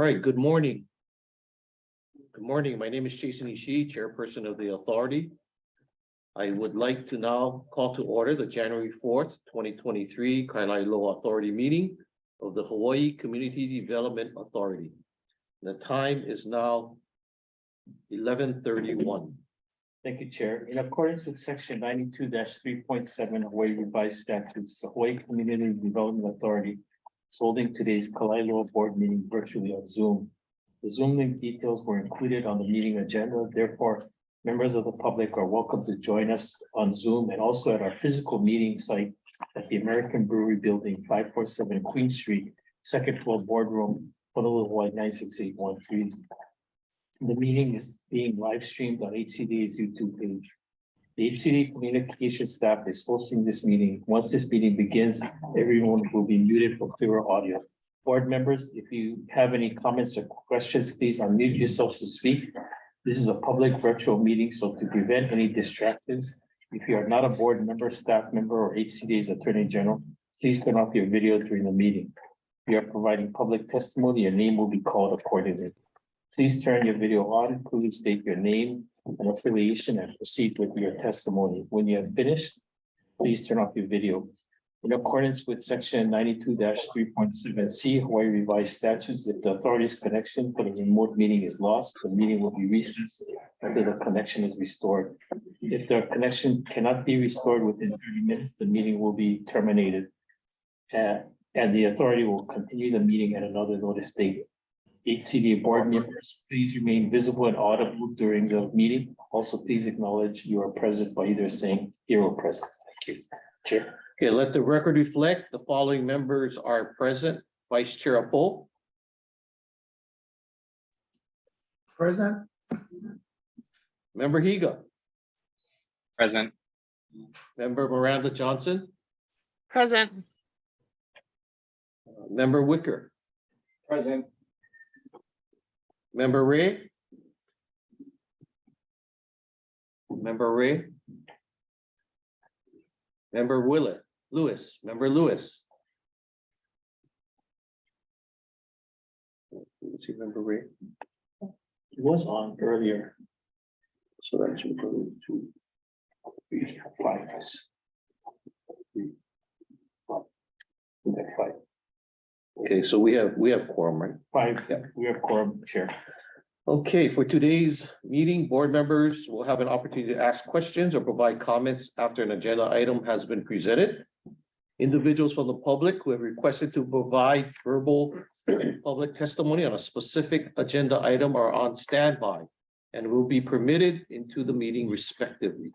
right, good morning. Good morning. My name is Jason Ishii, Chairperson of the Authority. I would like to now call to order the January 4th, 2023 Kalaeloa Authority meeting of the Hawaii Community Development Authority. The time is now 11:31. Thank you, Chair. In accordance with section 92-3.7 Hawaii Revised Statutes, the Hawaii Community Development Authority is holding today's Kalaeloa board meeting virtually on Zoom. The Zoom link details were included on the meeting agenda. Therefore, members of the public are welcome to join us on Zoom and also at our physical meeting site at the American Brewery Building, 547 Queen Street, second floor boardroom, Honolulu, Hawaii 96813. The meeting is being live streamed on HCDA's YouTube page. The HCDA communication staff is hosting this meeting. Once this meeting begins, everyone will be muted for clearer audio. Board members, if you have any comments or questions, please unmute yourself to speak. This is a public virtual meeting, so to prevent any distractions, if you are not a board member, staff member, or HCDA's Attorney General, please turn off your video during the meeting. If you are providing public testimony, your name will be called accordingly. Please turn your video on, please state your name and affiliation and proceed with your testimony. When you have finished, please turn off your video. In accordance with section 92-3.7C Hawaii Revised Statutes, if the authority's connection for the remote meeting is lost, the meeting will be recessed until the connection is restored. If the connection cannot be restored within 30 minutes, the meeting will be terminated. And the authority will continue the meeting at another notice date. HCDA board members, please remain visible and audible during the meeting. Also, please acknowledge you are present by either saying here or present. Thank you, Chair. Okay, let the record reflect the following members are present. Vice Chair Apo. Present. Member Higa. Present. Member Miranda Johnson. Present. Member Wicker. Present. Member Ray. Member Ray. Member Lewis. Member Lewis. Let's see, Member Ray. It was on earlier. So that's 2, 3, 5. Okay, so we have quorum, right? 5, Yeah. we have quorum, Chair. Okay, for today's meeting, board members will have an opportunity to ask questions or provide comments after an agenda item has been presented. Individuals from the public who have requested to provide verbal public testimony on a specific agenda item are on standby and will be permitted into the meeting respectively.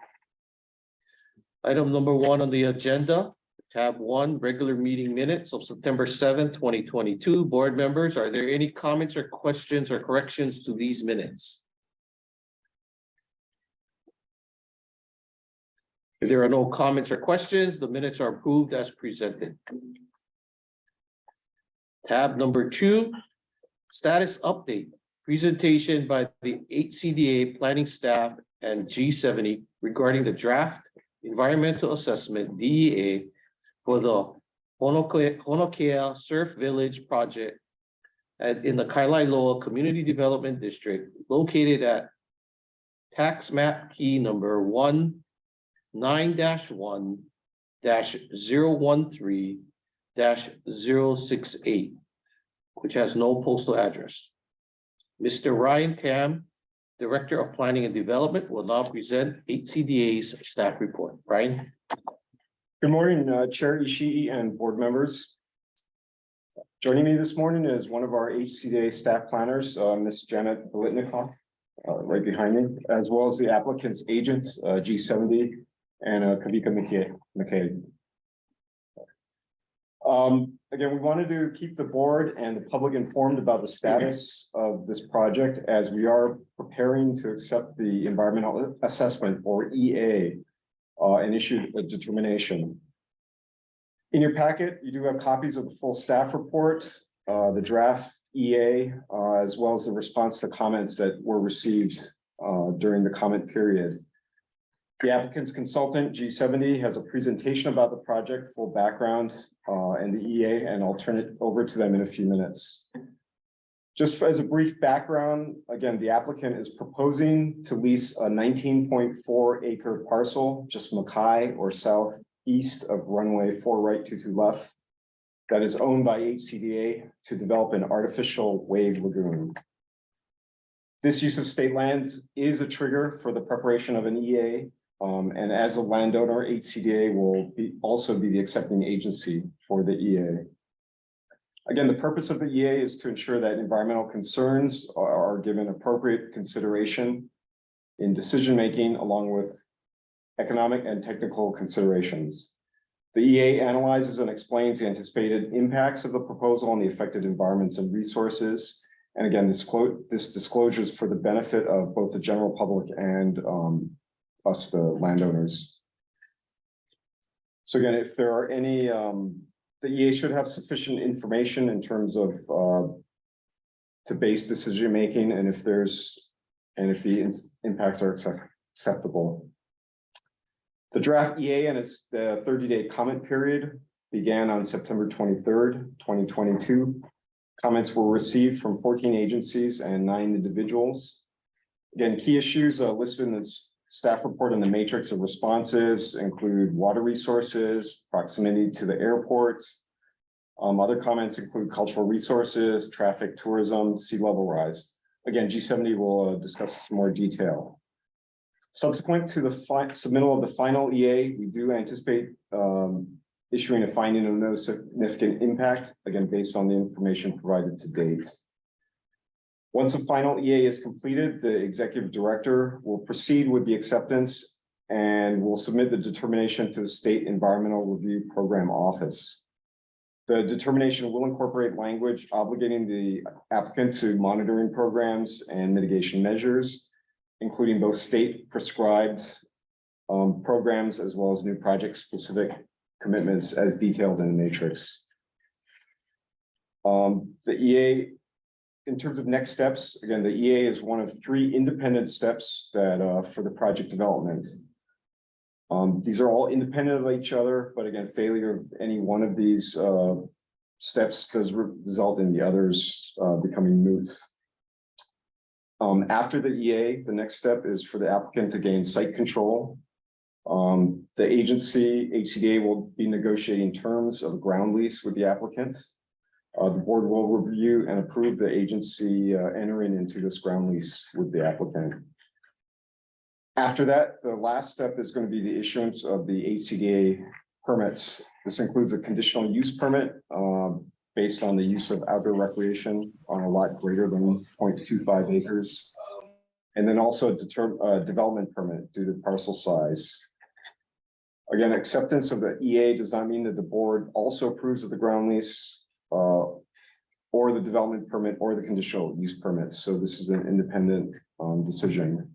Item number 1 on the agenda, tab 1, regular meeting minutes of September 7th, 2022. Board members, are there any comments or questions or corrections to these minutes? If there are no comments or questions, the minutes are approved as presented. Tab number 2, status update, presentation by the HCDA planning staff and G70 regarding the draft environmental assessment DEA for the Honokea Surf Village project in the Kalaeloa Community Development District located at tax map key number 19-1-013-068, which has no postal address. Mr. Ryan Tam, Director of Planning and Development, will now present HCDA's staff report. Ryan. Good morning, Chair Ishii and board members. Joining me this morning is one of our HCDA staff planners, Ms. Janet Bolitnikoff, right behind me, as well as the applicant's agents, G70 and Kavika McKay. Again, we wanted to keep the board and the public informed about the status of this project as we are preparing to accept the environmental assessment or EA and issue a determination. In your packet, you do have copies of the full staff report, the draft EA, as well as the response to comments that were received during the comment period. The applicant's consultant, G70, has a presentation about the project, full background, and the EA, and I'll turn it over to them in a few minutes. Just as a brief background, again, the applicant is proposing to lease a 19.4 acre parcel, just Mackay or southeast of runway 4 right 22 left, that is owned by HCDA to develop an artificial wave lagoon. This use of state lands is a trigger for the preparation of an EA. And as a landowner, HCDA will also be the accepting agency for the EA. Again, the purpose of the EA is to ensure that environmental concerns are given appropriate consideration in decision-making along with economic and technical considerations. The EA analyzes and explains the anticipated impacts of the proposal on the affected environments and resources. And again, this disclosure is for the benefit of both the general public and us, the landowners. So again, if there are any, the EA should have sufficient information in terms of to base decision-making and if the impacts are acceptable. The draft EA and its the 30-day comment period began on September 23rd, 2022. Comments were received from 14 agencies and 9 individuals. Again, key issues listed in this staff report and the matrix of responses include water resources, proximity to the airport. Other comments include cultural resources, traffic, tourism, sea level rise. Again, G70 will discuss this in more detail. Subsequent to the submittal of the final EA, we do anticipate issuing a finding of no significant impact, again, based on the information provided to date. Once the final EA is completed, the executive director will proceed with the acceptance and will submit the determination to the State Environmental Review Program Office. The determination will incorporate language obligating the applicant to monitoring programs and mitigation measures, including both state prescribed programs as well as new project specific commitments as detailed in the matrix. The EA, in terms of next steps, again, the EA is one of 3 independent steps that for the project development. These are all independent of each other, but again, failure of any one of these steps does result in the others becoming moot. After the EA, the next step is for the applicant to gain site control. The agency, HCDA, will be negotiating terms of a ground lease with the applicant. The board will review and approve the agency entering into this ground lease with the applicant. After that, the last step is going to be the issuance of the HCDA permits. This includes a conditional use permit based on the use of outdoor recreation on a lot greater than 0.25 acres. And then also a development permit due to parcel size. Again, acceptance of the EA does not mean that the board also approves of the ground lease or the development permit or the conditional use permits. So this is an independent decision.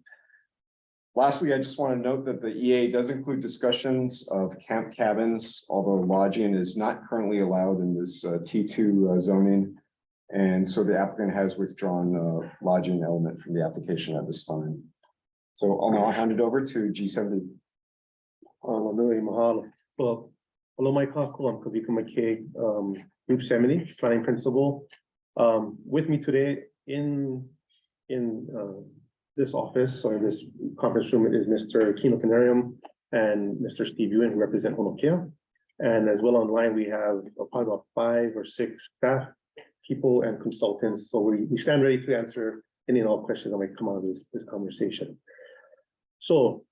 Lastly, I just want to note that the EA does include discussions of camp cabins, although lodging is not currently allowed in this T2 zoning. And so the applicant has withdrawn the lodging element from the application at this time. So I'll now hand it over to G70. Mahalo. Well, hello, my kako. I'm Kavika McKay, Group 70, planning principal. With me today in this office or this conference room is Mr. Kino Canarium and Mr. Steve Ewan, who represent Honokea. And as well online, we have probably about 5 or 6 staff people and consultants. So we stand ready to answer any and all questions that might come out of this conversation. So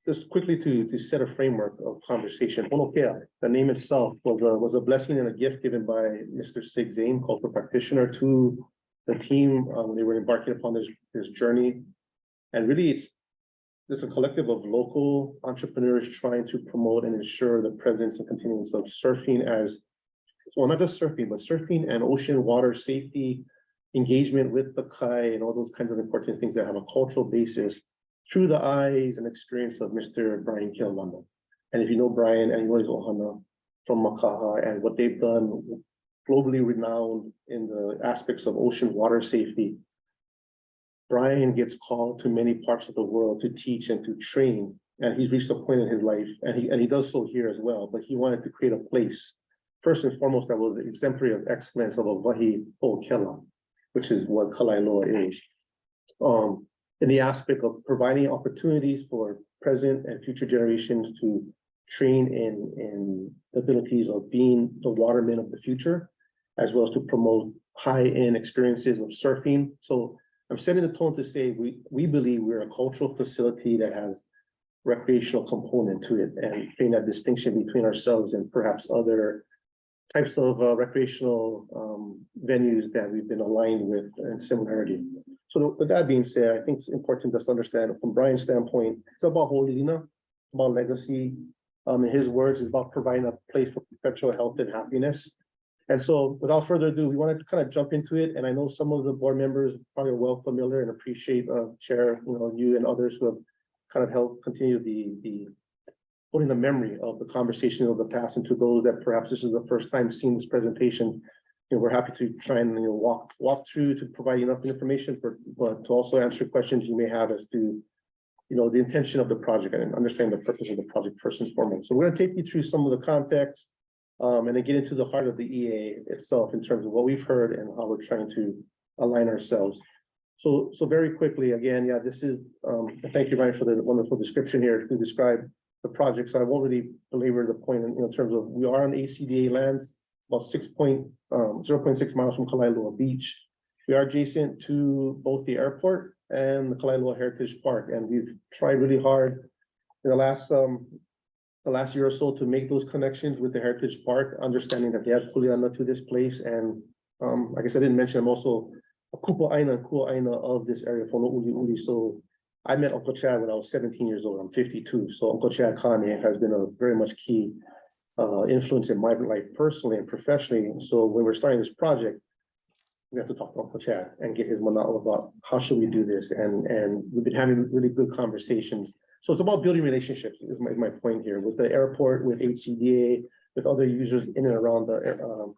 just quickly to set a framework of conversation, Honokea, the name itself was a blessing and a gift given by Mr. Sig Zane, cultural practitioner, to the team when they were embarking upon this journey. And really, it's a collective of local entrepreneurs trying to promote and ensure the presence and continuance of surfing as, well, not just surfing, but surfing and ocean water safety, engagement with the kai, and all those kinds of important things that have a cultural basis through the eyes and experience of Mr. Brian Kalaeloa. And if you know Brian and you know his ohana from Makaha and what they've done, globally renowned in the aspects of ocean water safety, Brian gets called to many parts of the world to teach and to train. And he's reached a point in his life, and he does so here as well, but he wanted to create a place, first and foremost, that was exemplary of excellence of a wahi o kela. which is what Kalaeloa is. In the aspect of providing opportunities for present and future generations to train in the abilities of being the watermen of the future, as well as to promote high-end experiences of surfing. So I'm setting the tone to say we believe we're a cultural facility that has recreational component to it, and creating that distinction between ourselves and perhaps other types of recreational venues that we've been aligned with in similarity. So with that being said, I think it's important just to understand from Brian's standpoint, it's about ho'olina, it's about legacy. In his words, it's about providing a place for perpetual health and happiness. And so without further ado, we wanted to kind of jump into it. And I know some of the board members probably are well familiar and appreciate Chair, you and others who have kind of helped continue the putting the memory of the conversation of the past. And to those that perhaps this is the first time seeing this presentation, we're happy to try and walk through to provide enough information, but to also answer questions you may have as to the intention of the project and understand the purpose of the project first and foremost. So we're going to take you through some of the context and then get into the heart of the EA itself in terms of what we've heard and how we're trying to align ourselves. So very quickly, again, this is thank you, Ryan, for the wonderful description here to describe the project. So I won't really belabor the point in terms of we are on HCDA lands, about 0.6 miles from Kalaeloa Beach. We are adjacent to both the airport and the Kalaeloa Heritage Park, and we've tried really hard in the last year or so to make those connections with the Heritage Park, understanding that they have kuleana to this place. And I guess I didn't mention, I'm also a ku'aina of this area for Uli. So I met Uncle Chad when I was 17 years old. I'm 52. So Uncle Chad Kane has been a very much key influence in my life personally and professionally. So when we're starting this project, we have to talk to Uncle Chad and get his mana'o about how should we do this. And we've been having really good conversations. So it's about building relationships is my point here with the airport, with HCDA, with other users in and around the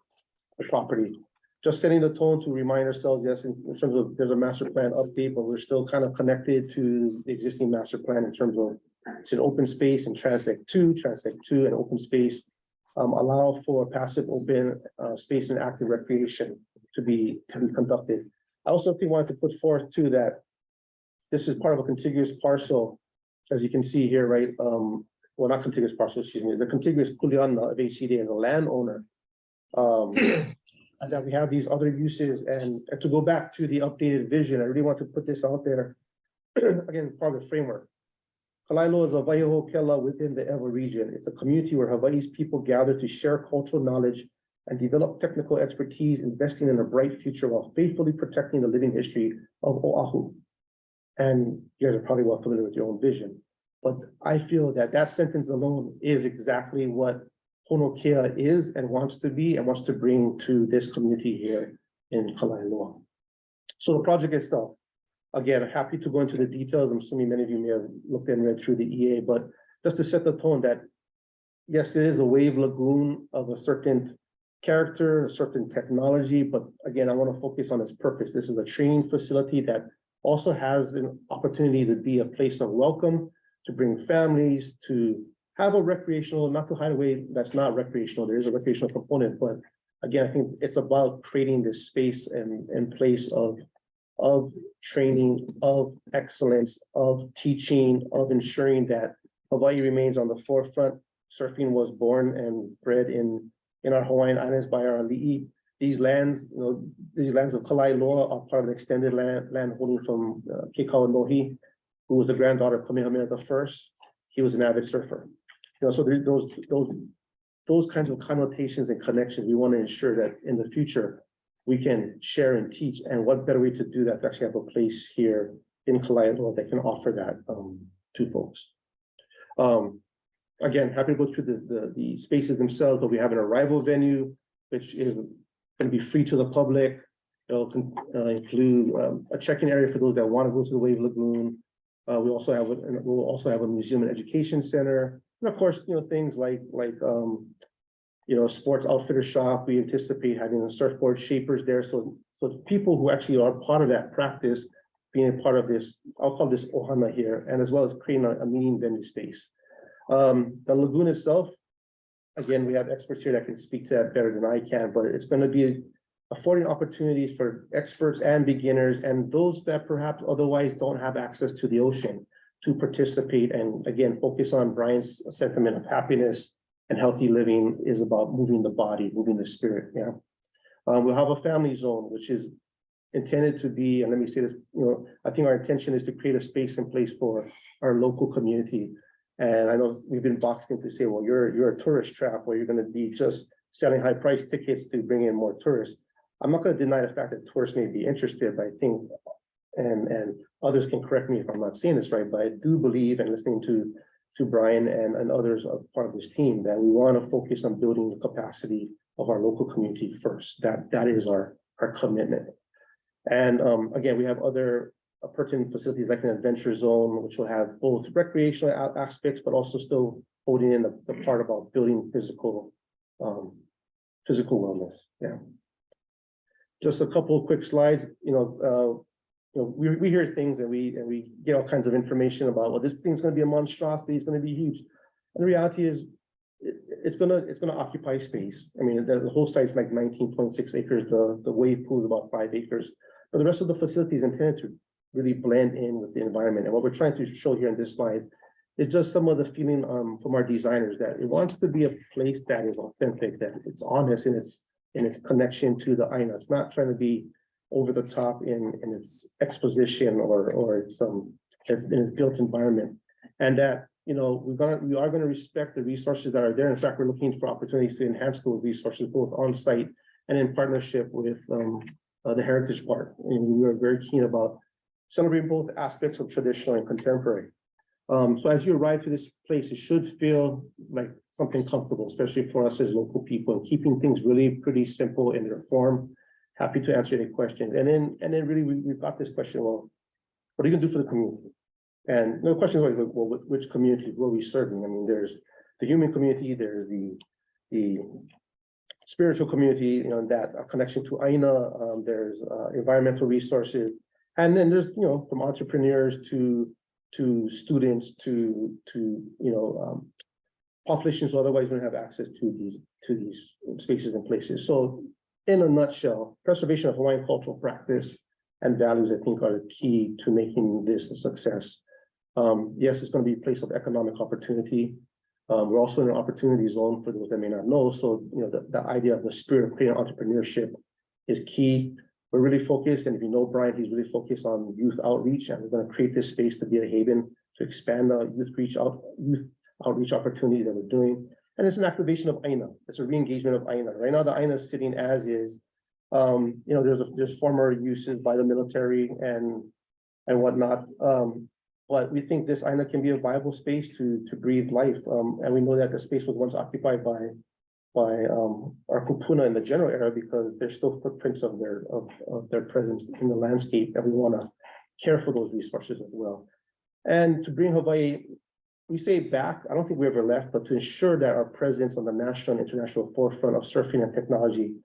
property. Just setting the tone to remind ourselves, yes, in terms of there's a master plan update, but we're still kind of connected to the existing master plan in terms of it's an open space and Transect 2 and open space allow for passive open space and active recreation to be conducted. I also think wanted to put forth too that this is part of a contiguous parcel, as you can see here, right? Well, not contiguous parcel, excuse me, it's a contiguous kuleana of HCDA as a landowner. And that we have these other uses, and to go back to the updated vision, I really want to put this out there. Again, part of the framework. Kalaeloa is a waiho kela within the Ewa region. It's a community where Hawaii's people gather to share cultural knowledge and develop technical expertise, investing in a bright future while faithfully protecting the living history of Oahu. And you guys are probably well familiar with your own vision, but I feel that that sentence alone is exactly what Honokea is and wants to be and wants to bring to this community here in Kalaeloa. So the project itself, again, happy to go into the details. I'm assuming many of you may have looked and read through the EA, but just to set the tone that, yes, it is a wave lagoon of a certain character, a certain technology, but again, I want to focus on its purpose. This is a training facility that also has an opportunity to be a place of welcome, to bring families, to have a recreational, not to hide away that's not recreational, there is a recreational component, but again, I think it's about creating this space and place of training, of excellence, of teaching, of ensuring that Hawaii remains on the forefront. Surfing was born and bred in our Hawaiian Islands by our ali'i. These lands, these lands of Kalaeloa are part of the extended land holding from Keikaua Nohi, who was the granddaughter of Kamehameha I. He was an avid surfer. So those kinds of connotations and connections, we want to ensure that in the future we can share and teach. And what better way to do that to actually have a place here in Kalaeloa that can offer that to folks. Again, happy to go through the spaces themselves, but we have an arrival venue, which is going to be free to the public. It'll include a check-in area for those that want to go to the Wave Lagoon. We'll also have a museum and education center. And of course, things like sports outfitter shop. We anticipate having a surfboard shapers there. So people who actually are part of that practice being a part of this, I'll call this ohana here, and as well as creating a meeting venue space. The lagoon itself, again, we have experts here that can speak to that better than I can, but it's going to be affording opportunities for experts and beginners and those that perhaps otherwise don't have access to the ocean to participate and again, focus on Brian's sentiment of happiness and healthy living is about moving the body, moving the spirit, yeah. We'll have a family zone, which is intended to be, and let me say this, I think our intention is to create a space and place for our local community. And I know we've been boxed in to say, well, you're a tourist trap where you're going to be just selling high price tickets to bring in more tourists. I'm not going to deny the fact that tourists may be interested, but I think, and others can correct me if I'm not saying this right, but I do believe and listening to Brian and others are part of this team that we want to focus on building the capacity of our local community first. That is our commitment. And again, we have other pertinent facilities like an adventure zone, which will have both recreational aspects, but also still holding in the part about building physical wellness. Yeah. Just a couple of quick slides. We hear things and we get all kinds of information about, well, this thing's going to be a monstrosity, it's going to be huge. And the reality is, it's gonna occupy space. I mean, the whole site's like 19.6 acres. The wave pool is about 5 acres, but the rest of the facility is intended to really blend in with the environment. And what we're trying to show here in this slide is just some of the feeling from our designers that it wants to be a place that is authentic, that it's honest in its connection to the Aina. It's not trying to be over the top in its exposition or its in its built environment, and that we are going to respect the resources that are there. In fact, we're looking for opportunities to enhance those resources both on site and in partnership with the Heritage Park. And we are very keen about celebrating both aspects of traditional and contemporary. So as you arrive to this place, it should feel like something comfortable, especially for us as local people, and keeping things really pretty simple in their form. Happy to answer any questions. And then really we've got this question, well, what are you gonna do for the community? And the question is like, well, which community were we serving? I mean, there's the human community, there's the spiritual community, that a connection to Aina, there's environmental resources, and then there's from entrepreneurs to students to populations who otherwise don't have access to these spaces and places. So in a nutshell, preservation of Hawaiian cultural practice and values, I think, are the key to making this a success. Yes, it's going to be a place of economic opportunity. We're also in an opportunity zone for those that may not know. So, the idea of the spirit of creating entrepreneurship is key. We're really focused, and if you know Brian, he's really focused on youth outreach, and we're going to create this space to be a haven to expand the youth outreach opportunity that we're doing. And it's an activation of Aina. It's a re-engagement of Aina. Right now, the Aina is sitting as is. There's former uses by the military and whatnot. But we think this Aina can be a viable space to breathe life. And we know that the space was once occupied by our kupuna in the general era, because there's still footprints of their presence in the landscape, and we want to care for those resources as well. And to bring Hawaii, we say back, I don't think we ever left, but to ensure that our presence on the national and international forefront of surfing and technology,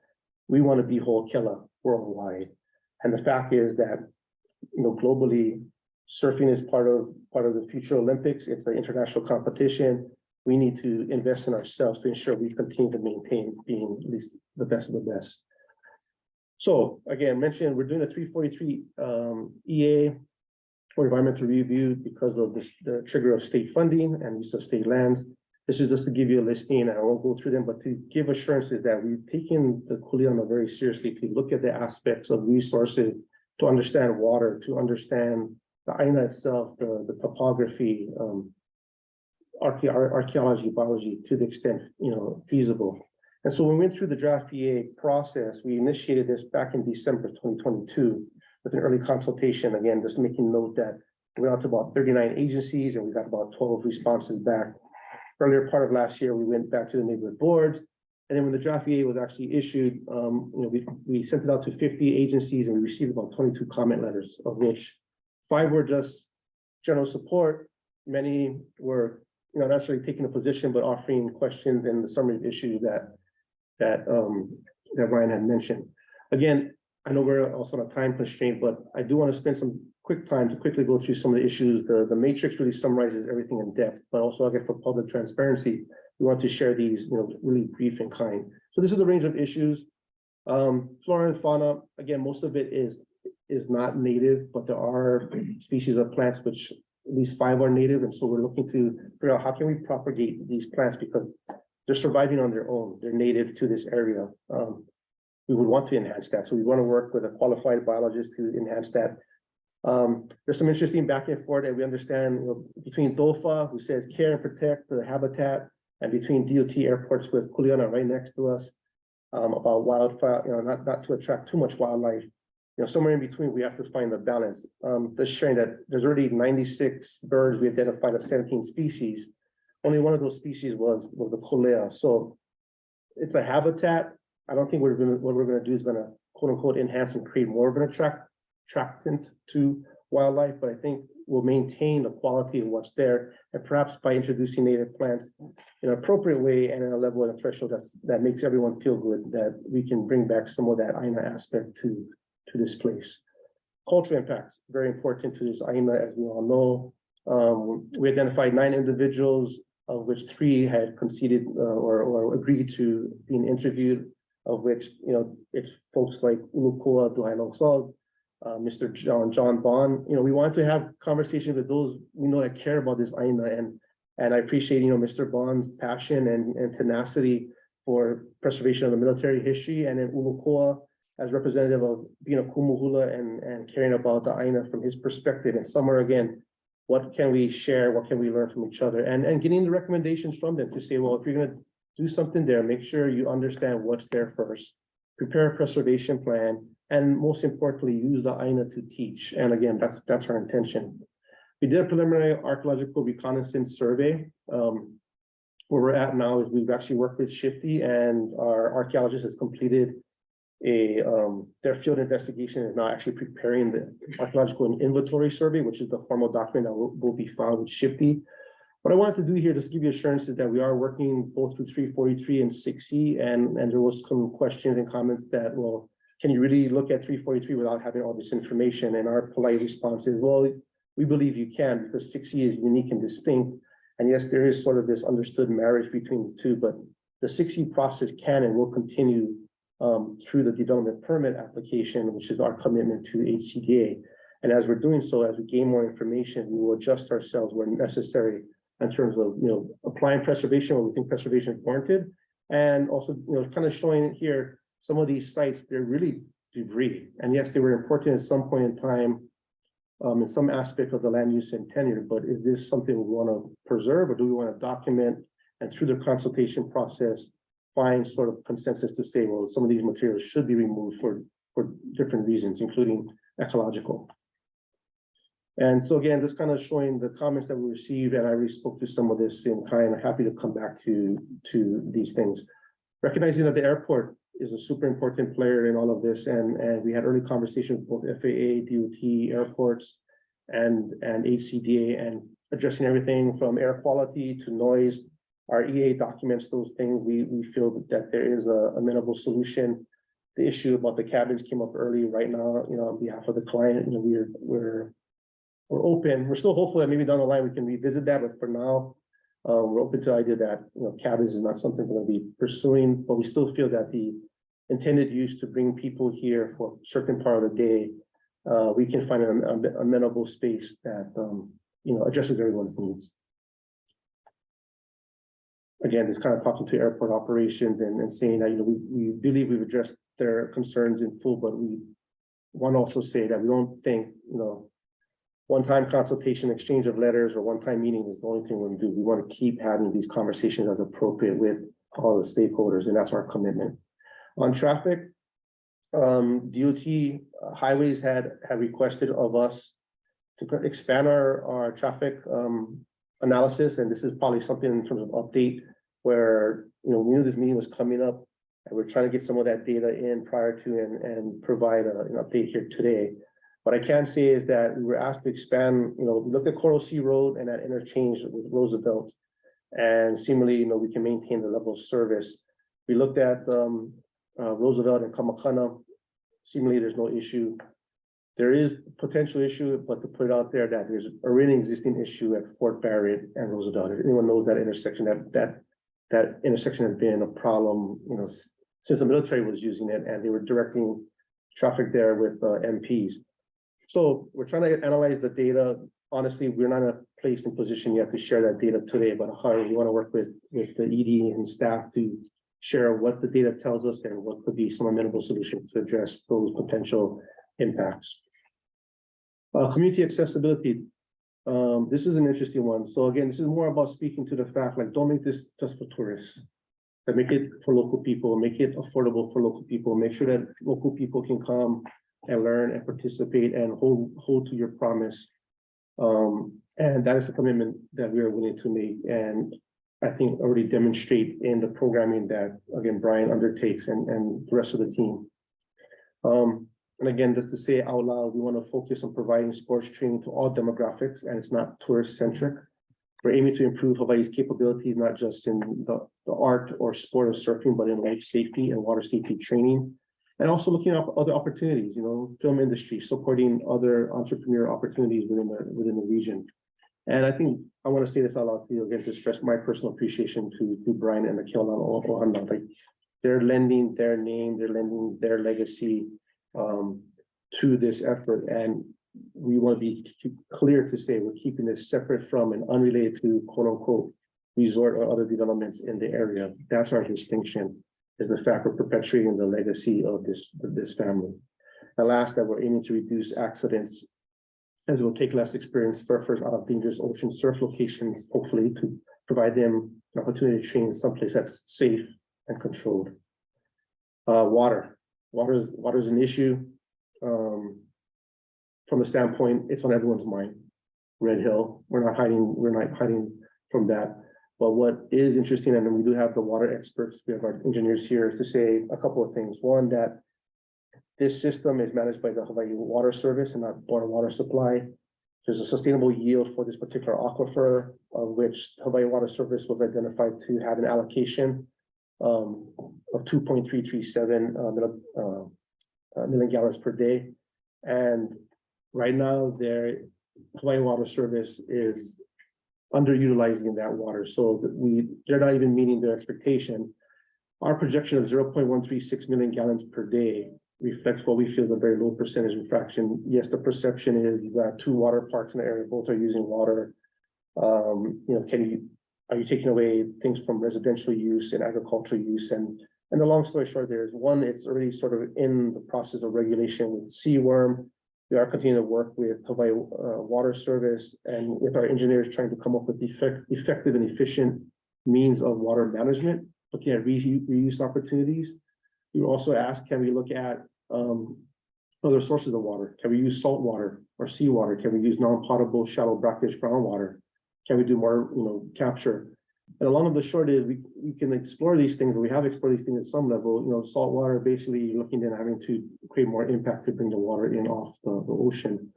we want to be Ho'okela worldwide. And the fact is that, globally, surfing is part of the future Olympics. It's an international competition. We need to invest in ourselves to ensure we continue to maintain being at least the best of the best. So again, mentioned we're doing a 343 EA or environmental review because of the trigger of state funding and use of state lands. This is just to give you a listing, and I won't go through them, but to give assurances that we've taken the Kuleana very seriously, to look at the aspects of resources, to understand water, to understand the Aina itself, the topography, archaeology, biology, to the extent feasible. And so when we went through the draft EA process, we initiated this back in December 2022 with an early consultation. Again, just making note that we went out to about 39 agencies and we got about 12 responses back. Earlier part of last year, we went back to the neighborhood boards. And then when the draft EA was actually issued, we sent it out to 50 agencies and we received about 22 comment letters, of which 5 were just general support. Many were not necessarily taking a position, but offering questions and the summary of issues that Ryan had mentioned. Again, I know we're also on a time constraint, but I do want to spend some quick time to quickly go through some of the issues. The matrix really summarizes everything in depth, but also again, for public transparency, we want to share these, really brief and kind. So this is the range of issues. Flora and fauna, again, most of it is not native, but there are species of plants which at least 5 are native, and so we're looking to figure out how can we propagate these plants because they're surviving on their own. They're native to this area. We would want to enhance that, so we want to work with a qualified biologist to enhance that. There's some interesting back and forth, and we understand, between DOFA, who says care and protect the habitat, and between DOT airports with Kuleana right next to us, about wildfire, not to attract too much wildlife. Somewhere in between, we have to find the balance. Just sharing that there's already 96 birds we identified as 17 species. Only one of those species was the Kolea. So it's a habitat. I don't think what we're gonna do is gonna quote unquote enhance and create more of an attractant to wildlife, but I think we'll maintain the quality of what's there, and perhaps by introducing native plants in an appropriate way and in a level and a threshold that makes everyone feel good, that we can bring back some of that Aina aspect to this place. Cultural impacts, very important to this Aina, as we all know. We identified 9 individuals, of which 3 had conceded or agreed to being interviewed, of which, it's folks like Ulukoa Duhailosog, Mr. John Bond. We want to have conversations with those we know that care about this Aina, and I appreciate, Mr. Bond's passion and tenacity for preservation of the military history, and then Ulukoa as representative of being a kumuhula and caring about the Aina from his perspective. And somewhere again, what can we share? What can we learn from each other? And getting the recommendations from them to say, well, if you're going to do something there, make sure you understand what's there first, prepare a preservation plan, and most importantly, use the Aina to teach. And again, that's our intention. We did a preliminary archaeological reconnaissance survey. Where we're at now is we've actually worked with Shifty, and our archaeologist has completed their field investigation is now actually preparing the archaeological inventory survey, which is the formal document that will be filed with Shifty. What I wanted to do here, just give you assurances that we are working both through 343 and 6E, and there was some questions and comments that, well, can you really look at 343 without having all this information? And our polite response is, well, we believe you can, because 6E is unique and distinct. And yes, there is sort of this understood marriage between the two, but the 6E process can and will continue through the development permit application, which is our commitment to HCDA. And as we're doing so, as we gain more information, we will adjust ourselves where necessary in terms of, applying preservation where we think preservation is warranted. And also, kind of showing here, some of these sites, they're really debris. And yes, they were important at some point in time, in some aspect of the land use and tenure, but is this something we want to preserve, or do we want to document and through the consultation process, find sort of consensus to say, well, some of these materials should be removed for different reasons, including ecological. And so again, this kind of showing the comments that we received, and I already spoke to some of this in kind of happy to come back to these things. Recognizing that the airport is a super important player in all of this, and we had early conversations with both FAA, DOT, airports, and HCDA, and addressing everything from air quality to noise. Our EA documents those things. We feel that there is a amenable solution. The issue about the cabins came up early. Right now, on behalf of the client, we're open. We're still hopeful that maybe down the line we can revisit that, but for now, we're open to the idea that cabins is not something we're going to be pursuing. But we still feel that the intended use to bring people here for a certain part of the day, we can find an amenable space that addresses everyone's needs. Again, this kind of talking to airport operations and saying that we believe we've addressed their concerns in full, but we want to also say that we don't think one-time consultation, exchange of letters, or one-time meeting is the only thing we're going to do. We want to keep having these conversations as appropriate with all the stakeholders, and that's our commitment. On traffic, DOT highways had requested of us to expand our traffic analysis, and this is probably something in terms of update where we knew this meeting was coming up, and we're trying to get some of that data in prior to and provide an update here today. What I can say is that we were asked to expand, we looked at Coral Sea Road and that interchange with Roosevelt, and similarly, we can maintain the level of service. We looked at Roosevelt and Kamakana. Seemingly, there's no issue. There is potential issue, but to put it out there that there's already an existing issue at Fort Barrett and Roosevelt. If anyone knows that intersection, that intersection has been a problem, since the military was using it and they were directing traffic there with MPs. So we're trying to analyze the data. Honestly, we're not in a place and position yet to share that data today, but however, we want to work with the ED and staff to share what the data tells us and what could be some amenable solutions to address those potential impacts. Community accessibility. This is an interesting one. So again, this is more about speaking to the fact, like, don't make this just for tourists. But make it for local people, make it affordable for local people, make sure that local people can come and learn and participate and hold to your promise. And that is the commitment that we are willing to make. And I think already demonstrate in the programming that, again, Brian undertakes and the rest of the team. And again, just to say it out loud, we want to focus on providing sports training to all demographics, and it's not tourist centric. We're aiming to improve Hawaii's capabilities, not just in the art or sport of surfing, but in life safety and water safety training. And also looking at other opportunities, film industry, supporting other entrepreneurial opportunities within the region. And I think I want to say this out loud to you again, to express my personal appreciation to Brian and the Keaulana Ohana. Like, they're lending their name, they're lending their legacy to this effort. And we want to be clear to say we're keeping this separate from and unrelated to quote unquote resort or other developments in the area. That's our distinction, is the fact we're perpetuating the legacy of this family. And last, that we're aiming to reduce accidents, as it will take less experienced surfers out of dangerous ocean surf locations, hopefully to provide them an opportunity to train in someplace that's safe and controlled. Water is an issue. From the standpoint, it's on everyone's mind. Red Hill, we're not hiding from that. But what is interesting, and we do have the water experts, we have our engineers here, is to say a couple of things. One, that this system is managed by the Hawaii Water Service and not Board of Water Supply. There's a sustainable yield for this particular aquifer, of which Hawaii Water Service was identified to have an allocation of 2.337 million gallons per day. And right now, Hawaii Water Service is underutilizing that water. So they're not even meeting their expectation. Our projection of 0.136 million gallons per day reflects what we feel is a very low percentage infraction. Yes, the perception is you've got 2 water parks in the area, both are using water. Are you taking away things from residential use and agricultural use? And the long story short, there is one, it's already sort of in the process of regulation with seaworm. We are continuing to work with Hawaii Water Service and with our engineers trying to come up with effective and efficient means of water management, looking at reuse opportunities. We also asked, can we look at other sources of water? Can we use salt water or seawater? Can we use non-potable shallow brackish groundwater? Can we do more, capture? And along of the short is we can explore these things. We have explored these things at some level. Salt water, basically looking at having to create more impact to bring the water in off the ocean.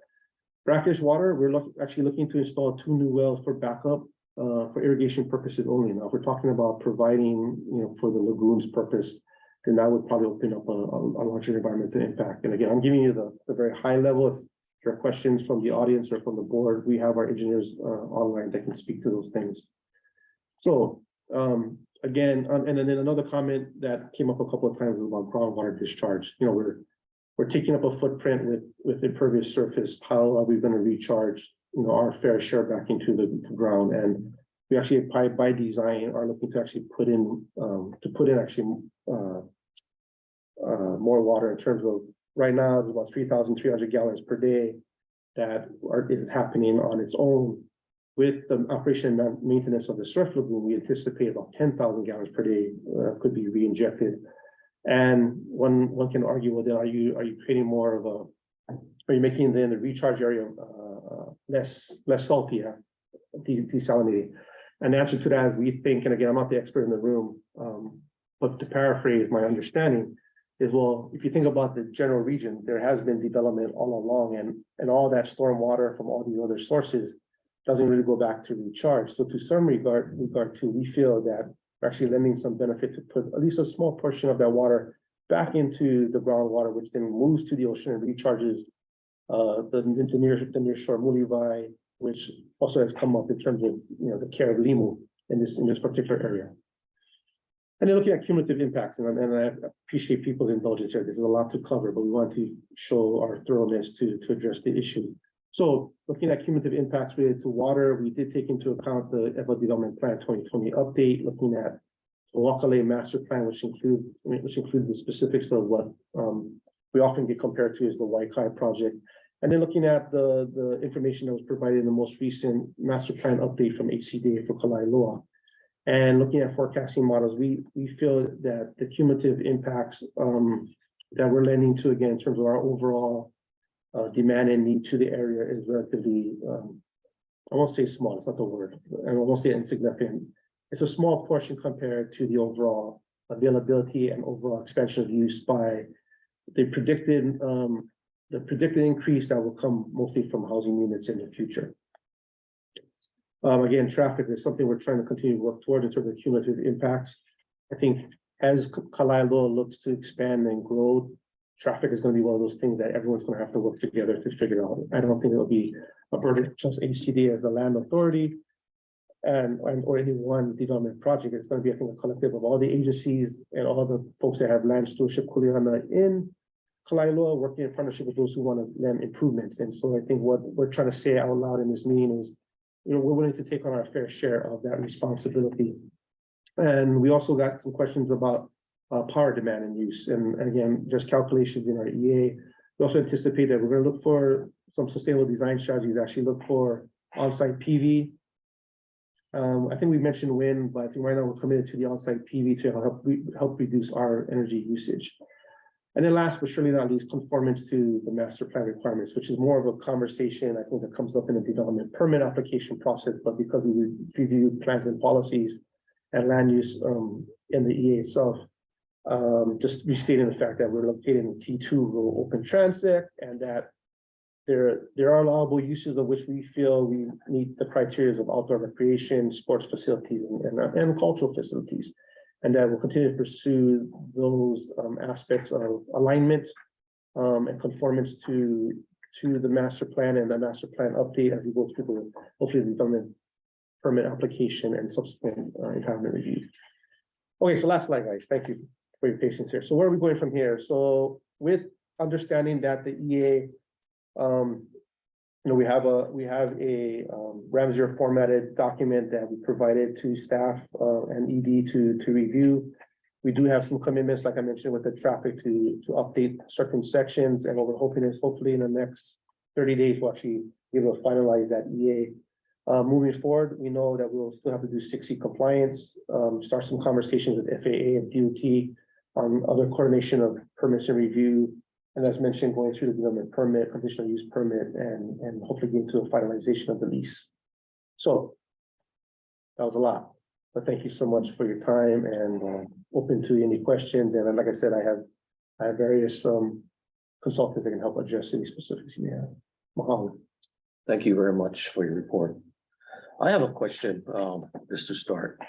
Brackish water, we're actually looking to install 2 new wells for backup for irrigation purposes only. Now, if we're talking about providing, for the lagoons purpose, then that would probably open up a larger environmental impact. And again, I'm giving you the very high level. If there are questions from the audience or from the board, we have our engineers online that can speak to those things. So again, and then another comment that came up a couple of times was about groundwater discharge. We're taking up a footprint with impervious surface. How are we going to recharge, our fair share back into the ground? And we actually, by design, are looking to actually put in more water in terms of right now, there's about 3,300 gallons per day that is happening on its own. With the operation and maintenance of the surf lagoon, we anticipate about 10,000 gallons per day could be re-injected. And one can argue, well, then are you creating more of are you making then the recharge area less salty, desalinating? And the answer to that is we think, and again, I'm not the expert in the room, but to paraphrase my understanding is, well, if you think about the general region, there has been development all along, and all that storm water from all these other sources doesn't really go back to recharge. So to some regard to, we feel that we're actually lending some benefit to put at least a small portion of that water back into the groundwater, which then moves to the ocean and recharges the near shore Mulivai, which also has come up in terms of the care of limu in this particular area. And then looking at cumulative impacts, and I appreciate people's indulgence here. This is a lot to cover, but we want to show our thoroughness to address the issue. So looking at cumulative impacts related to water, we did take into account the Evo Development Plan 2020 update, looking at the Wakalei Master Plan, which include the specifics of what we often get compared to as the Waikai project. And then looking at the information that was provided in the most recent master plan update from HCDA for Kalaeloa. And looking at forecasting models, we feel that the cumulative impacts that we're lending to, again, in terms of our overall demand and need to the area is relatively, I won't say small, it's not the word, and I won't say insignificant. It's a small portion compared to the overall availability and overall expansion of use by the predicted increase that will come mostly from housing units in the future. Again, traffic is something we're trying to continue to work towards in terms of cumulative impacts. I think as Kalaeloa looks to expand and grow, traffic is going to be one of those things that everyone's going to have to work together to figure out. I don't think it'll be a burden just HCD as the land authority or any one development project. It's going to be, I think, a collective of all the agencies and all the folks that have land stewardship kuleana in Kalaeloa, working in partnership with those who want to land improvements. And so I think what we're trying to say out loud in this meeting is, we're willing to take on our fair share of that responsibility. And we also got some questions about power demand and use. And again, just calculations in our EA. We also anticipate that we're going to look for some sustainable design strategies, actually look for on-site PV. I think we mentioned wind, but I think right now we're committed to the on-site PV to help reduce our energy usage. And then last but surely not least, conformance to the master plan requirements, which is more of a conversation, I think, that comes up in the development permit application process, but because we reviewed plans and policies and land use in the EA itself, just restating the fact that we're located in T2 rural open transit, and that there are allowable uses of which we feel we meet the criteria of outdoor recreation, sports facilities, and cultural facilities. And that we'll continue to pursue those aspects of alignment and conformance to the master plan and the master plan update as we go through the hopefully the development permit application and subsequent impoundment review. Okay, so last slide, guys. Thank you for your patience here. So where are we going from here? So with understanding that the EA, we have a RAM0 formatted document that we provided to staff and ED to review. We do have some commitments, like I mentioned, with the traffic to update certain sections, and what we're hoping is hopefully in the next 30 days we'll actually be able to finalize that EA. Moving forward, we know that we'll still have to do 6C compliance, start some conversations with FAA and DOT on other coordination of permits and review. And as mentioned, going through the development permit, conditional use permit, and hopefully get into a finalization of the lease. So that was a lot, but thank you so much for your time, and open to any questions. And then, like I said, I have various consultants that can help address any specifics you may have. Mahalo. Thank you very much for your report. I have a question, just to start.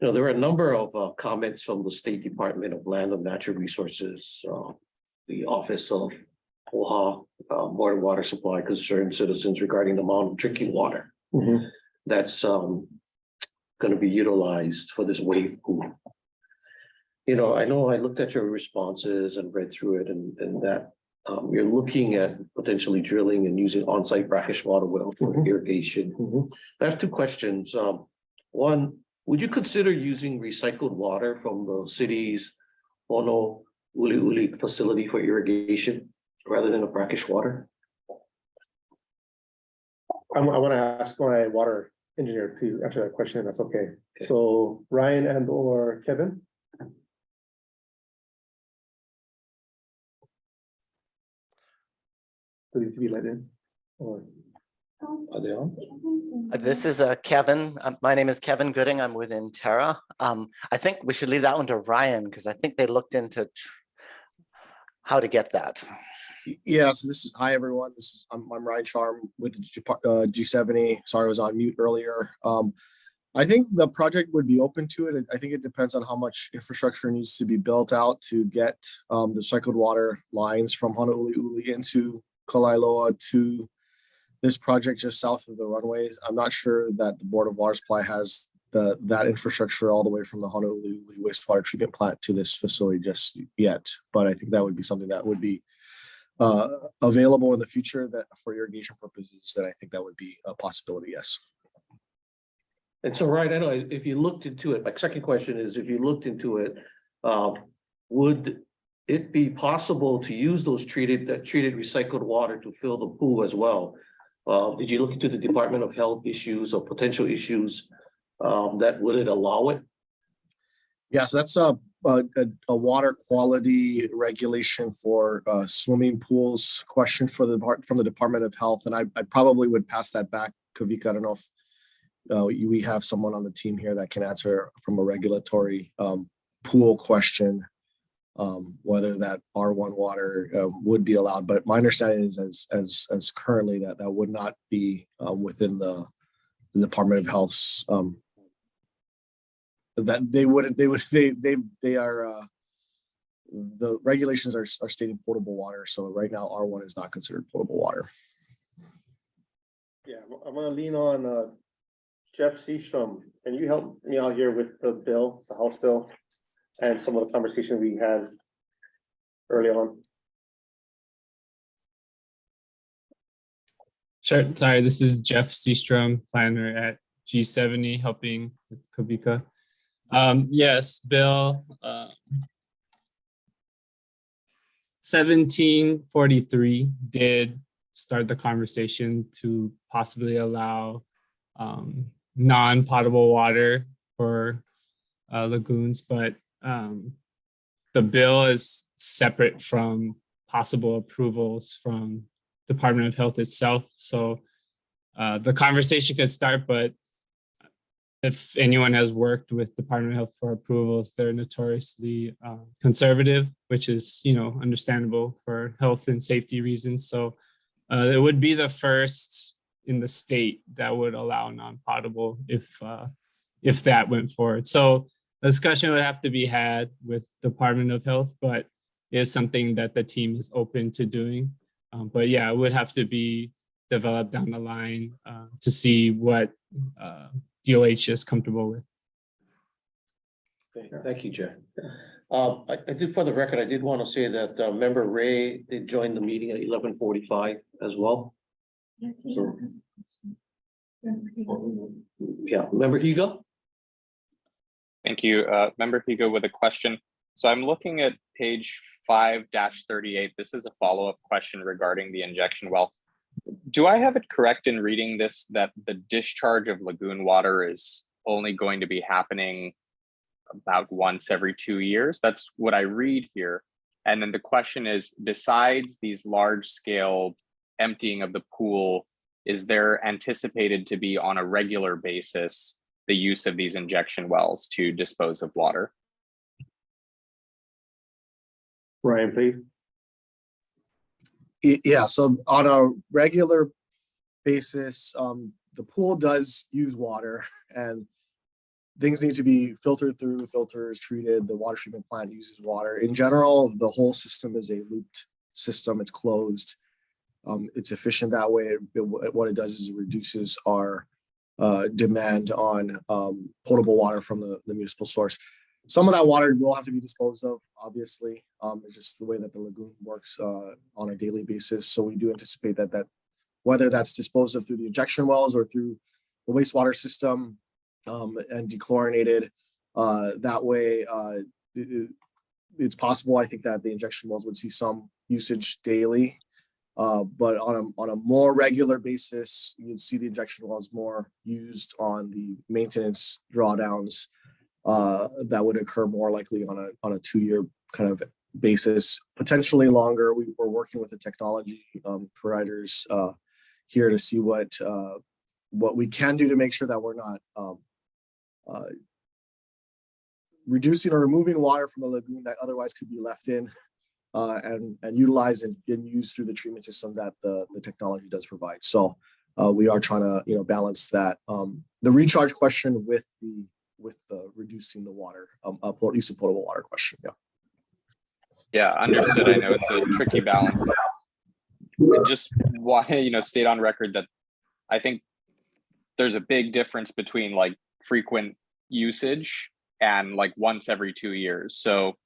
There were a number of comments from the State Department of Land and Natural Resources, the Office of OHA, Board of Water Supply, concerned citizens regarding the amount of drinking water that's going to be utilized for this wave pool. I know I looked at your responses and read through it, and that you're looking at potentially drilling and using on-site brackish water well for irrigation. I have two questions. One, would you consider using recycled water from the city's Ono Uli facility for irrigation rather than a brackish water? I want to ask my water engineer to answer that question, if that's okay. So Ryan and or Kevin? Do you to be let in? Or are they on? This is Kevin. My name is Kevin Gooding. I'm with Terra. I think we should leave that one to Ryan, because I think they looked into how to get that. Yeah, so hi everyone. I'm Ryan Charm with G70. Sorry, I was on mute earlier. I think the project would be open to it. I think it depends on how much infrastructure needs to be built out to get the recycled water lines from Honolulu into Kalaeloa to this project just south of the runways. I'm not sure that the Board of Water Supply has that infrastructure all the way from the Honolulu wastewater treatment plant to this facility just yet. But I think that would be something that would be available in the future that for irrigation purposes, that I think that would be a possibility. Yes. And so, right, I know if you looked into it, my second question is, if you looked into it, would it be possible to use those treated recycled water to fill the pool as well? Did you look into the Department of Health issues or potential issues that would it allow it? Yes, that's a water quality regulation for swimming pools question for from the Department of Health, and I probably would pass that back, Kavika. I don't know if we have someone on the team here that can answer from a regulatory pool question, whether that R1 water would be allowed. But my understanding is as currently that would not be within the Department of Health's that they are the regulations are stating potable water. So right now R1 is not considered potable water. Yeah, I'm gonna lean on Jeff Seastrom. Can you help me out here with the bill, the House bill, and some of the conversation we had early on? Sure. Sorry, this is Jeff Seastrom, planner at G70, helping with Kavika. Yes, Bill 1743 did start the conversation to possibly allow non-potable water for lagoons, but the bill is separate from possible approvals from Department of Health itself. So the conversation could start, but if anyone has worked with Department of Health for approvals, they're notoriously conservative, which is, understandable for health and safety reasons. So it would be the first in the state that would allow non-potable if that went forward. So a discussion would have to be had with Department of Health, but is something that the team is open to doing. But yeah, it would have to be developed down the line to see what DOH is comfortable with. Okay, thank you, Jeff. I did, for the record, I did want to say that member Ray did join the meeting at 11:45 as well. So, yeah, member Hugo. Thank you. Member Higo with a question. So I'm looking at page 5-38. This is a follow-up question regarding the injection well. Do I have it correct in reading this that the discharge of lagoon water is only going to be happening about once every 2 years? That's what I read here. And then the question is, besides these large-scale emptying of the pool, is there anticipated to be on a regular basis the use of these injection wells to dispose of water? Ryan, please. Yeah, so on a regular basis, the pool does use water and things need to be filtered through filters, treated. The water treatment plant uses water. In general, the whole system is a looped system. It's closed. It's efficient that way. What it does is it reduces our demand on potable water from the municipal source. Some of that water will have to be disposed of, obviously. It's just the way that the lagoon works on a daily basis. So we do anticipate that whether that's disposed of through the injection wells or through the wastewater system and dechlorinated, that way it's possible, I think, that the injection wells would see some usage daily. But on a more regular basis, you'd see the injection wells more used on the maintenance drawdowns that would occur more likely on a 2-year kind of basis, potentially longer. We're working with the technology providers here to see what we can do to make sure that we're not reducing or removing water from the lagoon that otherwise could be left in and utilized and used through the treatment system that the technology does provide. So we are trying to balance that the recharge question with the reducing the water use of potable water question. Yeah, understood. I know it's a tricky balance. Just want to state on record that I think there's a big difference between like frequent usage and like once every 2 years. So,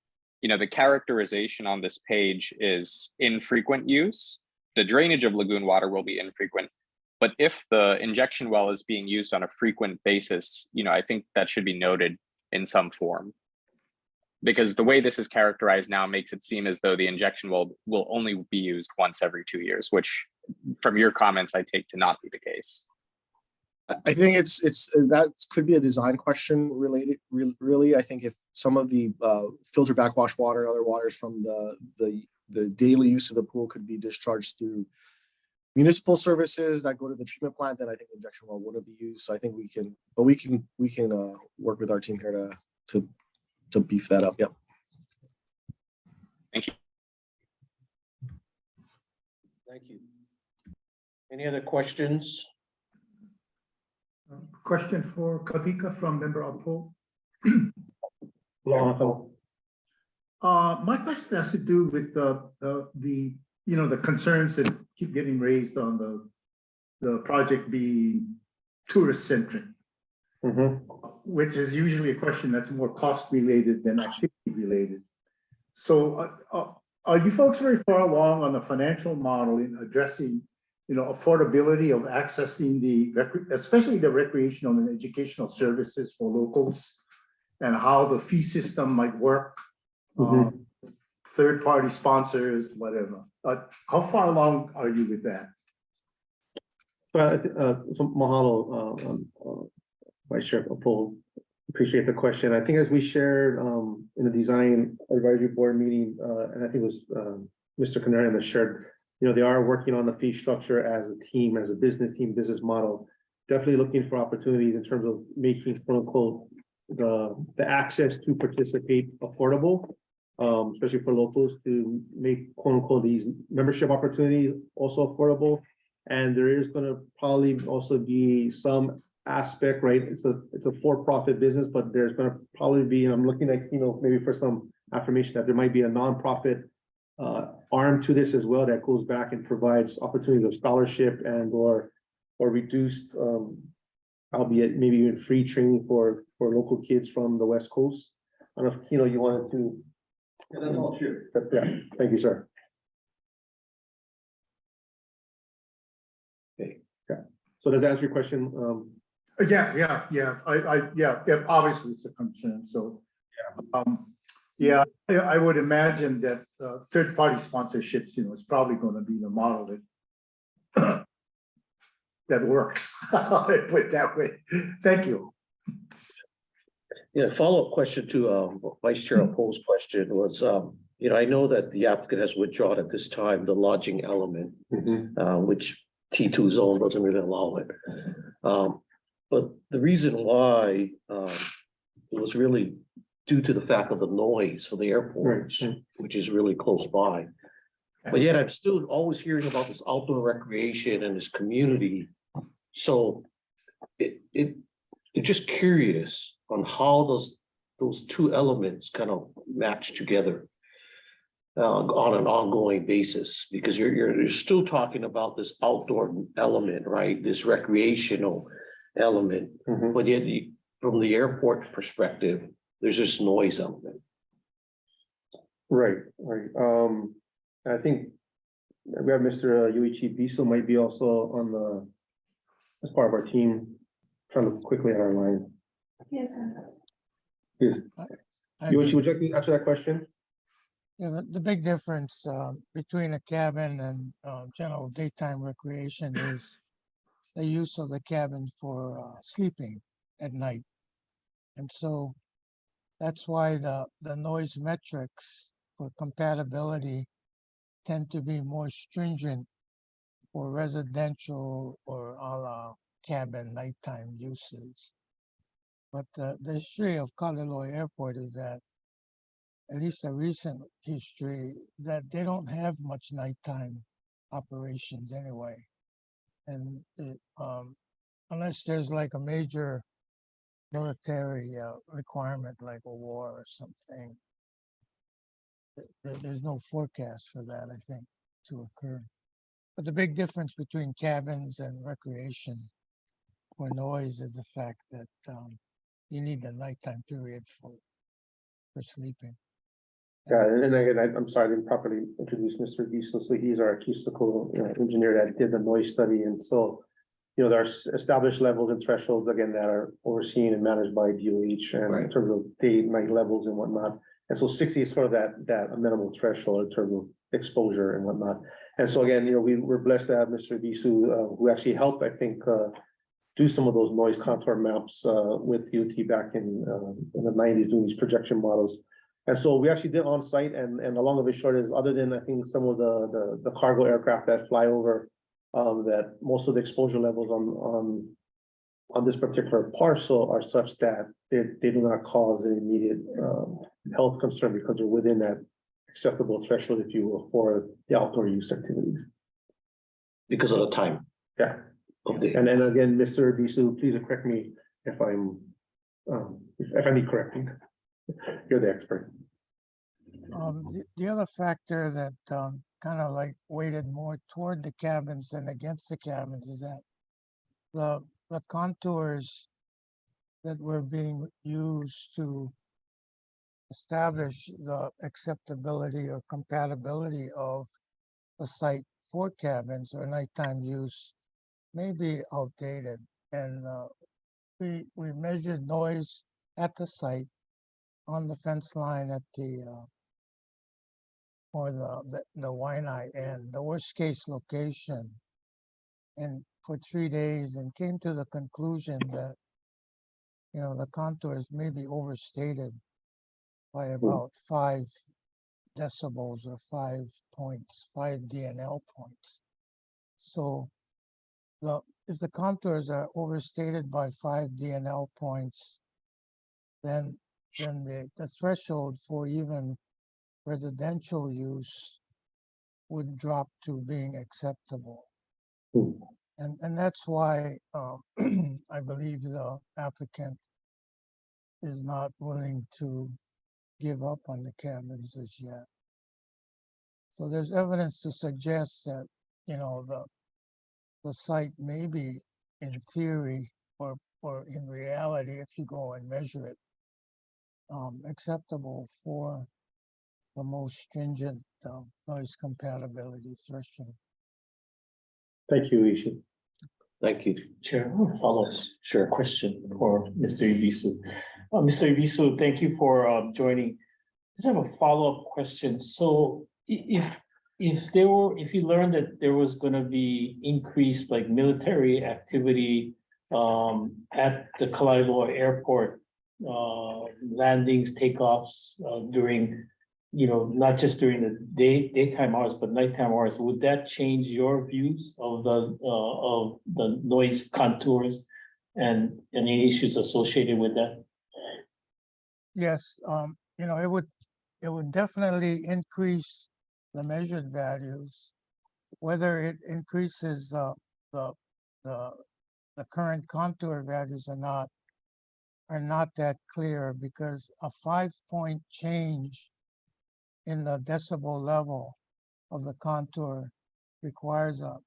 the characterization on this page is infrequent use. The drainage of lagoon water will be infrequent. But if the injection well is being used on a frequent basis, I think that should be noted in some form. Because the way this is characterized now makes it seem as though the injection well will only be used once every 2 years, which from your comments, I take to not be the case. I think it's that could be a design question related. Really, I think if some of the filter backwash water, other waters from the daily use of the pool could be discharged through municipal services that go to the treatment plant, then I think injection well wouldn't be used. So I think we can work with our team here to beef that up. Yep. Thank you. Thank you. Any other questions? Question for Kavika from member Apo. My question has to do with the concerns that keep getting raised on the project being tourist centric, which is usually a question that's more cost related than activity related. So are you folks very far along on the financial model in addressing affordability of accessing especially the recreational and educational services for locals, and how the fee system might work, third-party sponsors, whatever? How far along are you with that? So mahalo, Vice Chair Paul. Appreciate the question. I think as we shared in the design advisory board meeting, and I think it was Mr. Canarian that shared, they are working on the fee structure as a team, as a business team, business model, definitely looking for opportunities in terms of making quote unquote the access to participate affordable, especially for locals, to make quote unquote these membership opportunities also affordable. And there is going to probably also be some aspect, right? It's a for-profit business, but there's going to probably be, and I'm looking at, maybe for some affirmation that there might be a nonprofit arm to this as well that goes back and provides opportunity of scholarship and or reduced, albeit maybe even free training for local kids from the West Coast. I don't know if you wanted to. Yeah, thank you, sir. Okay. Yeah. So does that answer your question? Yeah. Obviously, it's a concern. So, I would imagine that third-party sponsorships, is probably going to be the model that works. I'll put it that way. Thank you. Yeah, follow-up question to Vice Chair Paul's question was, I know that the applicant has withdrawn at this time the lodging element, which T2 zone doesn't really allow it. But the reason why it was really due to the fact of the noise for the airport, which is really close by. But yet I'm still always hearing about this outdoor recreation and this community. So it just curious on how those two elements kind of match together on an ongoing basis, because you're still talking about this outdoor element, right? This recreational element, but yet from the airport perspective, there's this noise element. Right. I think we have Mr. Yuichi Biso might be also on as part of our team, trying to look quickly at our line. Yes. Yes. Yuichi, would you like to answer that question? Yeah, the big difference between a cabin and general daytime recreation is the use of the cabin for sleeping at night. And so that's why the noise metrics for compatibility tend to be more stringent for residential or a la cabin nighttime uses. But the history of Kalaeloa Airport is that, at least a recent history, that they don't have much nighttime operations anyway. And unless there's like a major military requirement like a war or something, there's no forecast for that, I think, to occur. But the big difference between cabins and recreation for noise is the fact that you need the nighttime period for sleeping. Yeah, and again, I'm sorry, I didn't properly introduce Mr. Giesel. So he's our acoustical engineer that did the noise study. And so, there are established levels and thresholds, again, that are overseen and managed by DOH and in Right. terms of day, night levels and whatnot. And so 60 is sort of that minimal threshold in terms of exposure and whatnot. And so again, we're blessed to have Mr. Giesel, who actually helped, I think, do some of those noise contour maps with DOT back in the 90s, doing these projection models. And so we actually did on site, and the long of it short is, other than I think some of the cargo aircraft that fly over, that most of the exposure levels on this particular parcel are such that they do not cause an immediate health concern, because they're within that acceptable threshold, if you will, for the outdoor use activities. Because of the time Yeah. of the. And again, Mr. Giesel, please correct me if I'm if I need correcting. You're the expert. The other factor that kind of like weighted more toward the cabins than against the cabins is that the contours that were being used to establish the acceptability or compatibility of the site for cabins or nighttime use may be outdated. And we measured noise at the site on the fence line at the Waianae and the worst case location, and for 3 days, and came to the conclusion that the contours may be overstated by about 5 decibels or 5 points, 5 DNL points. So if the contours are overstated by 5 DNL points, then the threshold for even residential use would drop to being acceptable. And that's why I believe the applicant is not willing to give up on the cabins as yet. So there's evidence to suggest that, the site may be, in theory or in reality, if you go and measure it, acceptable for the most stringent noise compatibility threshold. Thank you, Ishi. Thank you. Chair, I have a follow-up Sure. question for Mr. Ibisu. Mr. Ibisu, thank you for joining. Just have a follow-up question. So if you learned that there was going to be increased like military activity at the Kalaeloa airport, landings, takeoffs during, not just during the daytime hours, but nighttime hours, would that change your views of the noise contours and any issues associated with that? Yes, it would definitely increase the measured values. Whether it increases the current contour values or not are not that clear, because a 5-point change in the decibel level of the contour requires a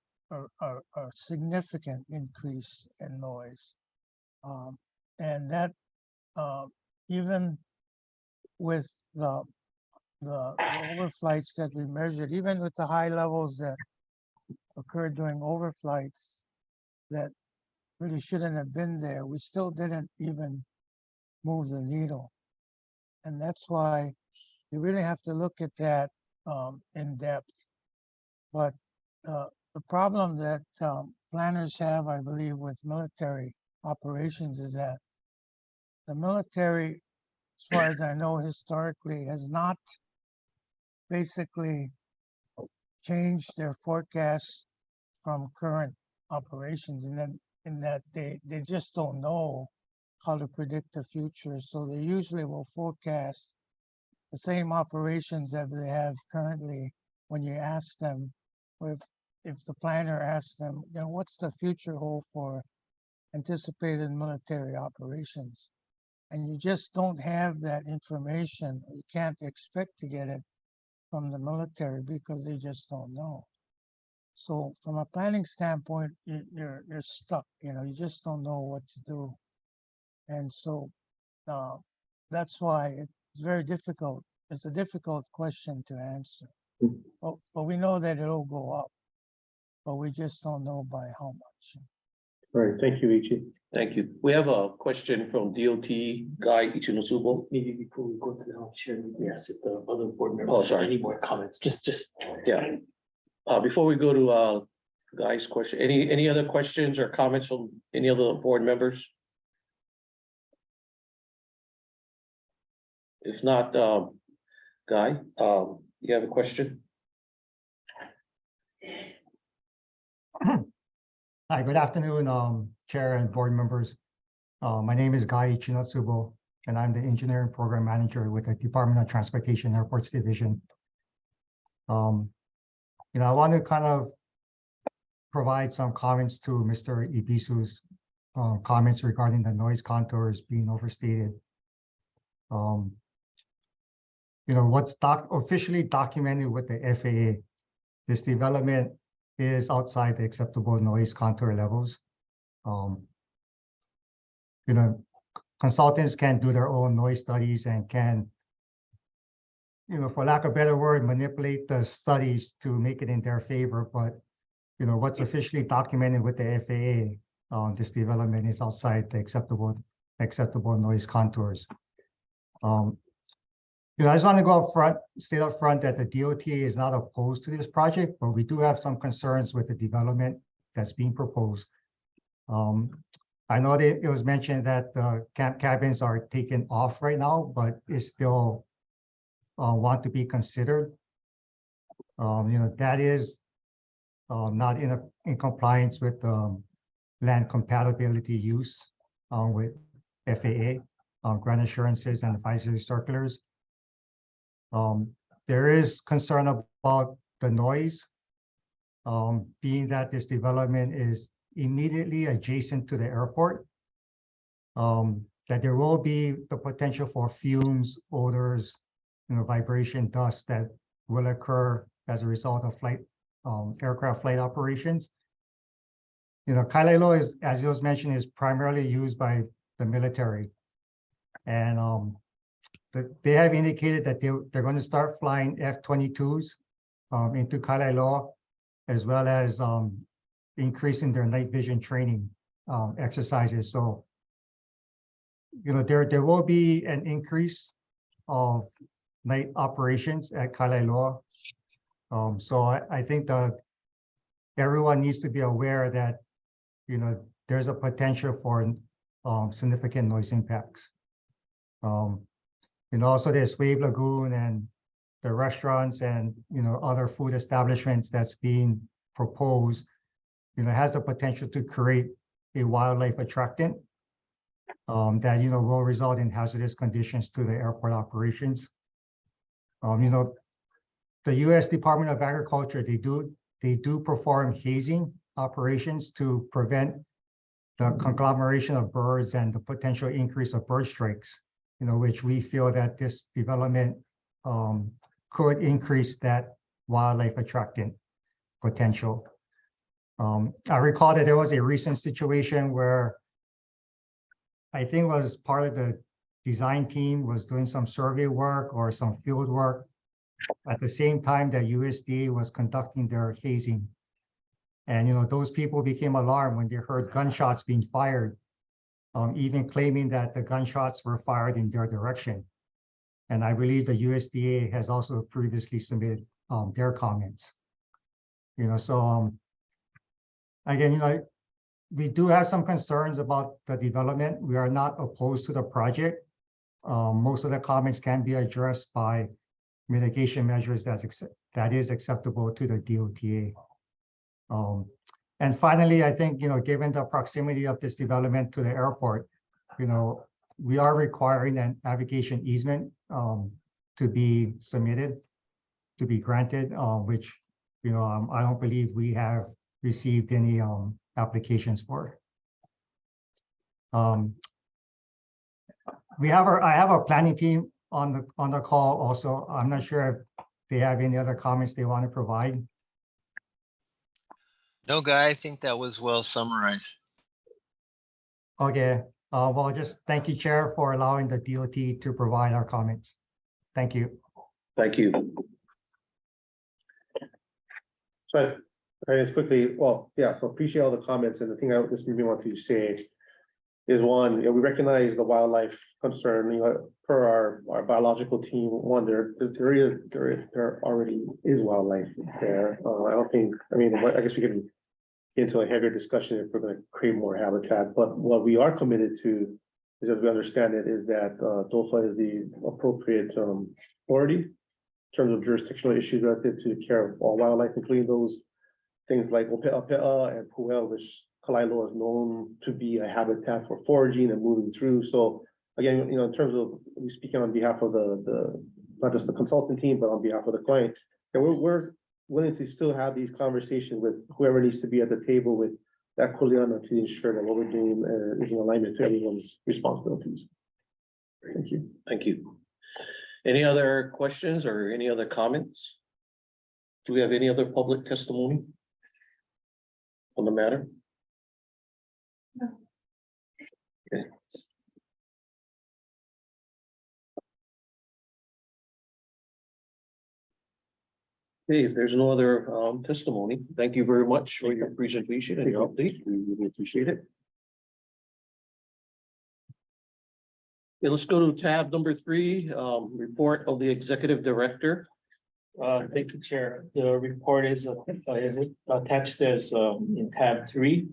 significant increase in noise. And that even with the overflights that we measured, even with the high levels that occurred during overflights that really shouldn't have been there, we still didn't even move the needle. And that's why you really have to look at that in depth. But the problem that planners have, I believe, with military operations is that the military, as far as I know, historically has not basically changed their forecasts from current operations, and in that they just don't know how to predict the future. So they usually will forecast the same operations that they have currently. When you ask them, or if the planner asks them, what's the future hold for anticipated military operations? And you just don't have that information. You can't expect to get it from the military because they just don't know. So from a planning standpoint, you're stuck, you just don't know what to do. And so that's why it's very difficult. It's a difficult question to answer. But we know that it'll go up, but we just don't know by how much. All right, thank you, Ichi. Thank you. We have a question from DOT Guy Ichinosubo. Maybe before we go to the health chair, we ask if the other board members. Oh, have sorry. Any more comments, just. Yeah. Before we go to Guy's question, any other questions or comments from any other board members? If not, Guy, you have a question? Hi, good afternoon, Chair and board members. My name is Guy Chinotsubo, and I'm the Engineering Program Manager with the Department of Transportation Airports Division. I want to kind of provide some comments to Mr. Ibisu's comments regarding the noise contours being overstated. What's officially documented with the FAA, this development is outside the acceptable noise contour levels. Consultants can do their own noise studies and can, for lack of a better word, manipulate the studies to make it in their favor. But, what's officially documented with the FAA, this development is outside the acceptable noise contours. I just want to go state up front that the DOT is not opposed to this project, but we do have some concerns with the development that's being proposed. I know that it was mentioned that the camp cabins are taken off right now, but it's still want to be considered. That is not in compliance with land compatibility use with FAA, grant assurances and advisory circulars. There is concern about the noise, being that this development is immediately adjacent to the airport, that there will be the potential for fumes, odors, vibration, dust that will occur as a result of aircraft flight operations. Kalaeloa, as it was mentioned, is primarily used by the military. And they have indicated that they're going to start flying F-22s into Kalaeloa, as well as increasing their night vision training exercises. So, there will be an increase of night operations at Kalaeloa. So I think that everyone needs to be aware that, there's a potential for significant noise impacts. Also there's Wave Lagoon and the restaurants and, other food establishments that's being proposed, has the potential to create a wildlife attractant that, will result in hazardous conditions to the airport operations. The U.S. Department of Agriculture, they do perform hazing operations to prevent the conglomeration of birds and the potential increase of bird strikes, which we feel that this development could increase that wildlife attractant potential. I recall that there was a recent situation where I think was part of the design team was doing some survey work or some field work at the same time that USDA was conducting their hazing. And, those people became alarmed when they heard gunshots being fired, even claiming that the gunshots were fired in their direction. And I believe the USDA has also previously submitted their comments. So again, we do have some concerns about the development. We are not opposed to the project. Most of the comments can be addressed by mitigation measures that is acceptable to the DOTA. And finally, I think, given the proximity of this development to the airport, we are requiring an navigation easement to be submitted, to be granted, which, I don't believe we have received any applications for. I have a planning team on the call also. I'm not sure if they have any other comments they want to provide. No, Guy, I think that was well summarized. Okay, well, just thank you, Chair, for allowing the DOT to provide our comments. Thank you. Thank you. So I just quickly, well, yeah, so appreciate all the comments, and the thing I just maybe want to say is one, we recognize the wildlife concern, per our biological team, one, there already is wildlife there. I don't think, I mean, I guess we can get into a heavier discussion if we're gonna create more habitat, but what we are committed to is, as we understand it, is that DOFA is the appropriate authority in terms of jurisdictional issues related to the care of all wildlife, including those things like Ope'apea and Puel, which Kalaeloa is known to be a habitat for foraging and moving through. So again, in terms of speaking on behalf of the not just the consultant team, but on behalf of the client, and we're willing to still have these conversations with whoever needs to be at the table with that Kuleana to ensure that what we're doing is in alignment to everyone's responsibilities. Thank you. Thank you. Any other questions or any other comments? Do we have any other public testimony on the matter? No. Okay. Okay, if there's no other testimony, thank you very much for your presentation and your update. We really appreciate it. Okay, let's go to tab number 3, report of the executive director. Thank you, Chair. The report is attached as in tab 3.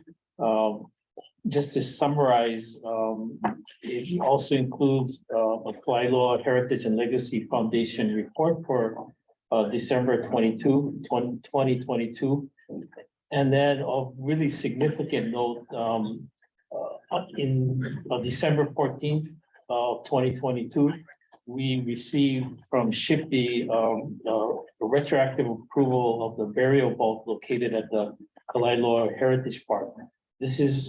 Just to summarize, it also includes a Kalaeloa Heritage and Legacy Foundation report for December 2022. And then of really significant note, in December 14th of 2022, we received from SHPE a retroactive approval of the burial vault located at the Kalaeloa Heritage Park. This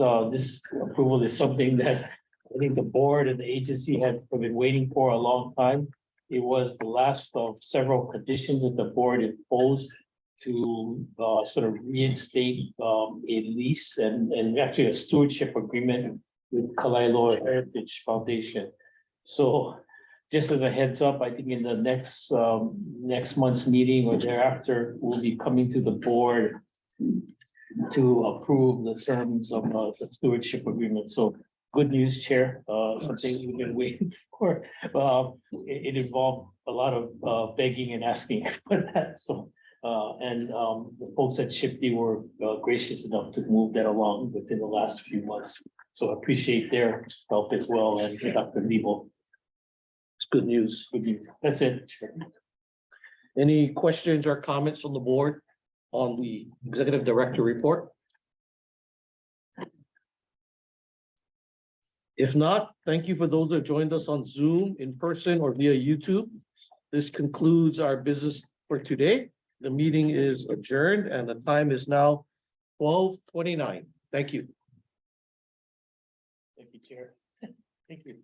approval is something that I think the board and the agency have been waiting for a long time. It was the last of several conditions that the board imposed to sort of reinstate a lease and actually a stewardship agreement with Kalaeloa Heritage Foundation. So just as a heads up, I think in the next month's meeting or thereafter, we'll be coming to the board to approve the terms of the stewardship agreement. So good news, Chair, something we've been waiting for. It involved a lot of begging and asking for that. So the folks at SHPE were gracious enough to move that along within the last few months. So I appreciate their help as well, and Dr. Nebo. It's good news. Good news. That's it. Any questions or comments from the board on the executive director report? If not, thank you for those that joined us on Zoom, in person, or via YouTube. This concludes our business for today. The meeting is adjourned and the time is now 12:29. Thank you. Thank you, Chair. Thank you.